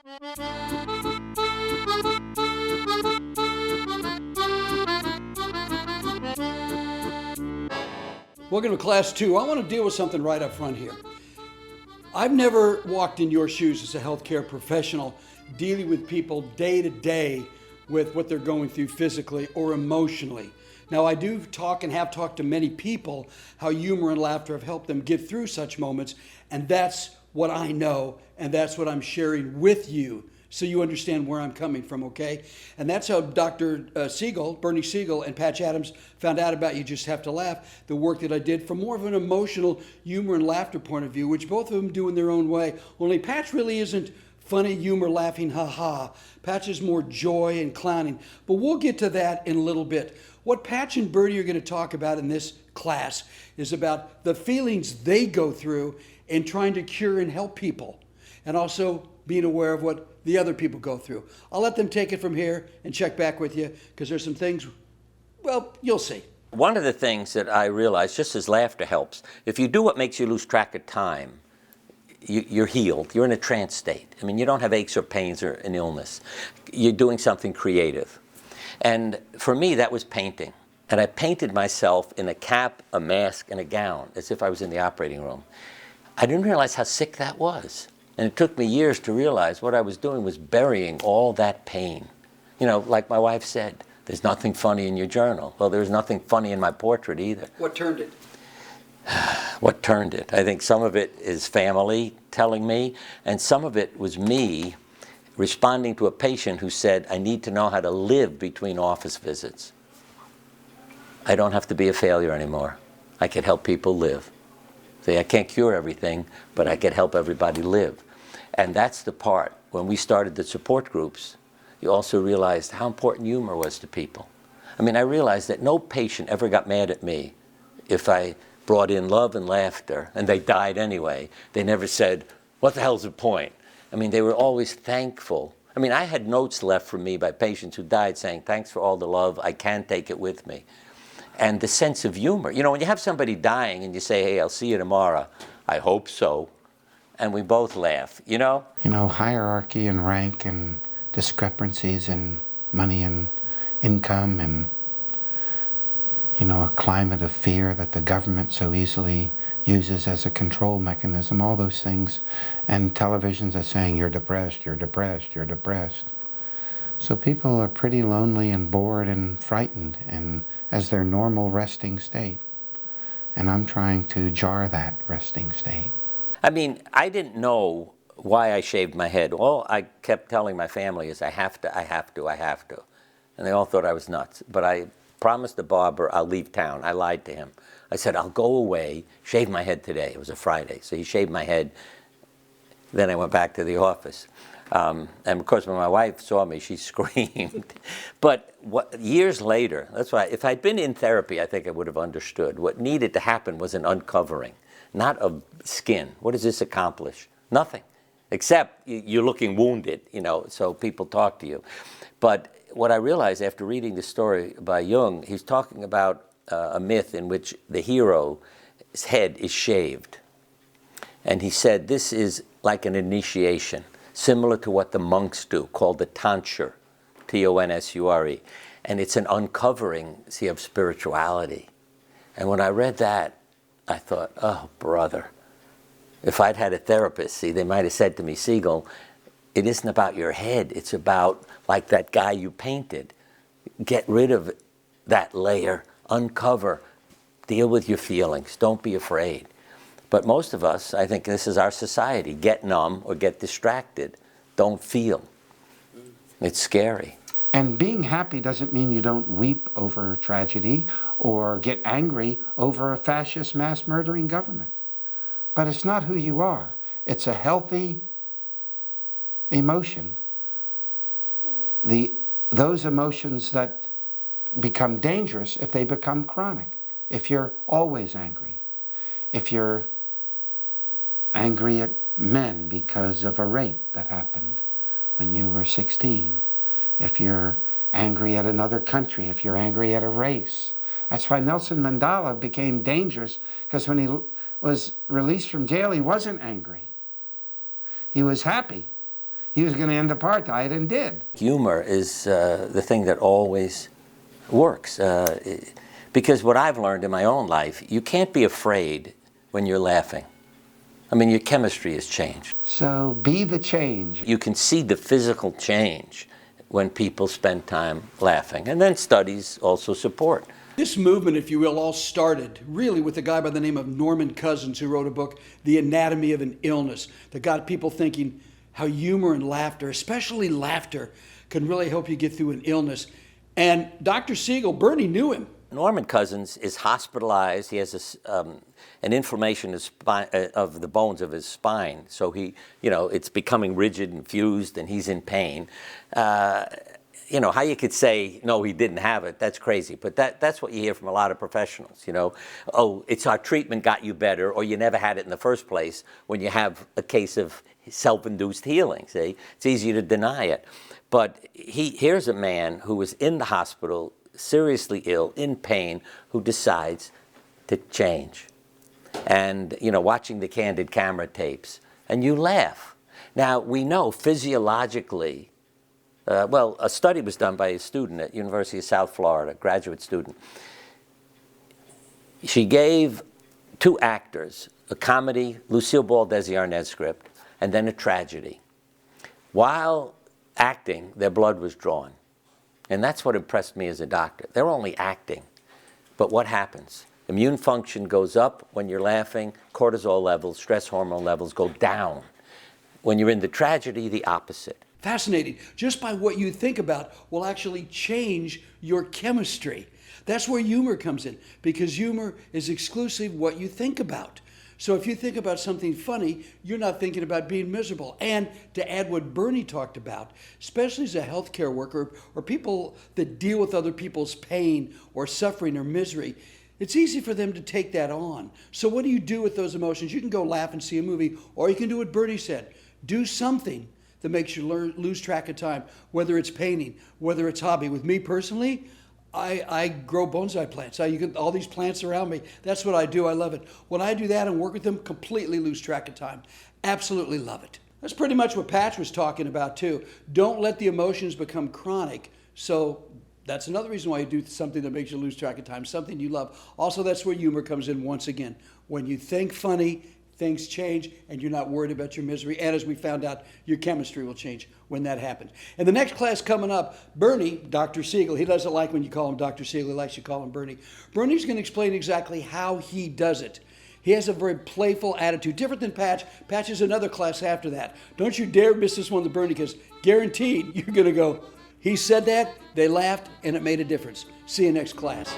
Welcome to Class 2. I want to deal with something right up front here. I've never walked in your shoes as a healthcare professional, dealing with people day to day with what they're going through physically or emotionally. Now, I do talk and have talked to many people how humor and laughter have helped them get through such moments, and that's what I know, and that's what I'm sharing with you, so you understand where I'm coming from, okay? And that's how Dr. Siegel, Bernie Siegel, and Patch Adams found out about You Just Have to Laugh, the work that I did from more of an emotional humor and laughter point of view, which both of them do in their own way. Only Patch really isn't funny humor, laughing, ha-ha. Patch is more joy and clowning. But we'll get to that in a little bit. What Patch and Bernie are going to talk about in this class is about the feelings they go through in trying to cure and help people, and also being aware of what the other people go through. I'll let them take it from here and check back with you, because there's some things, well, you'll see. One of the things that I realized, just as laughter helps, if you do what makes you lose track of time, you're healed. You're in a trance state. I mean, you don't have aches or pains or an illness. You're doing something creative. And for me, that was painting. And I painted myself in a cap, a mask, and a gown, as if I was in the operating room. I didn't realize how sick that was. And it took me years to realize what I was doing was burying all that pain. You know, like my wife said, there's nothing funny in your journal. Well, there's nothing funny in my portrait either. What turned it? What turned it? I think some of it is family telling me, and some of it was me responding to a patient who said, I need to know how to live between office visits. I don't have to be a failure anymore. I can help people live. See, I can't cure everything, but I can help everybody live. And that's the part. When we started the support groups, you also realized how important humor was to people. I mean, I realized that no patient ever got mad at me if I brought in love and laughter, and they died anyway. They never said, what the hell's the point? I mean, they were always thankful. I mean, I had notes left from me by patients who died saying, thanks for all the love, I can take it with me. And the sense of humor. You know, when you have somebody dying and you say, hey, I'll see you tomorrow, I hope so, and we both laugh, you know? You know, hierarchy and rank and discrepancies in money and income and, you know, a climate of fear that the government so easily uses as a control mechanism, all those things. And televisions are saying, you're depressed, you're depressed, you're depressed. So people are pretty lonely and bored and frightened and as their normal resting state. And I'm trying to jar that resting state. I mean, I didn't know why I shaved my head. All I kept telling my family is I have to, I have to, I have to. And they all thought I was nuts. But I promised the barber I'll leave town. I lied to him. I said, I'll go away, shave my head today. It was a Friday. So he shaved my head. Then I went back to the office. And of course, when my wife saw me, she screamed. But years later, that's why, if I'd been in therapy, I think I would have understood. What needed to happen was an uncovering, not of skin. What does this accomplish? Nothing, except you're looking wounded, you know, so people talk to you. But what I realized after reading the story by Jung, he's talking about a myth in which the hero's head is shaved. And he said this is like an initiation, similar to what the monks do, called the tonsure, T-O-N-S-U-R-E. And it's an uncovering, see, of spirituality. And when I read that, I thought, oh, brother, if I'd had a therapist, see, they might have said to me, Siegel, it isn't about your head, it's about, like that guy you painted. Get rid of that layer, uncover, deal with your feelings, don't be afraid. But most of us, I think this is our society, get numb or get distracted, don't feel. It's scary. And being happy doesn't mean you don't weep over tragedy or get angry over a fascist mass murdering government. But it's not who you are. It's a healthy emotion. Those emotions that become dangerous if they become chronic. If you're always angry. If you're angry at men because of a rape that happened when you were 16. If you're angry at another country, if you're angry at a race. That's why Nelson Mandela became dangerous, because when he was released from jail, he wasn't angry. He was happy. he was going to end apartheid and did. Humor is the thing that always works. Because what I've learned in my own life, you can't be afraid when you're laughing. I mean, your chemistry has changed. So be the change. You can see the physical change when people spend time laughing. And then studies also support. This movement, if you will, all started really with a guy by the name of Norman Cousins, who wrote a book, The Anatomy of an Illness, that got people thinking how humor and laughter, especially laughter, can really help you get through an illness. And Dr. Siegel, Bernie knew him. Norman Cousins is hospitalized. He has an inflammation of the bones of his spine. So it's becoming rigid and fused, and he's in pain. How you could say, no, he didn't have it, that's crazy. But that's what you hear from a lot of professionals, Oh, it's our treatment got you better, or you never had it in the first place when you have a case of self-induced healing, see? It's easy to deny it. But here's a man who was in the hospital, seriously ill, in pain, who decides to change. And, watching the candid camera tapes, and you laugh. Now, we know physiologically, a study was done by a student at University of South Florida, graduate student. She gave 2 actors a comedy, Lucille Ball Desiarnaz script, and then a tragedy. While acting, their blood was drawn. And that's what impressed me as a doctor. They're only acting. But what happens? Immune function goes up when you're laughing. Cortisol levels, stress hormone levels go down. When you're in the tragedy, the opposite. Fascinating. Just by what you think about will actually change your chemistry. That's where humor comes in, because humor is exclusively what you think about. So if you think about something funny, you're not thinking about being miserable. And to add what Bernie talked about, especially as a healthcare worker or people that deal with other people's pain or suffering or misery, it's easy for them to take that on. So what do you do with those emotions? You can go laugh and see a movie, or you can do what Bernie said. Do something that makes you lose track of time, whether it's painting, whether it's hobby. With me personally, I grow bonsai plants. You get all these plants around me. That's what I do. I love it. When I do that and work with them, completely lose track of time. Absolutely love it. That's pretty much what Patch was talking about too. Don't let the emotions become chronic. So that's another reason why you do something that makes you lose track of time, something you love. Also, that's where humor comes in once again. When you think funny, things change, and you're not worried about your misery. And as we found out, your chemistry will change when that happens. And the next class coming up, Bernie, Dr. Siegel, he doesn't like when you call him Dr. Siegel, he likes you call him Bernie. Bernie's going to explain exactly how he does it. He has a very playful attitude, different than Patch. Patch is another class after that. Don't you dare miss this one to Bernie, because guaranteed you're going to go, he said that, they laughed, and it made a difference. See you next class.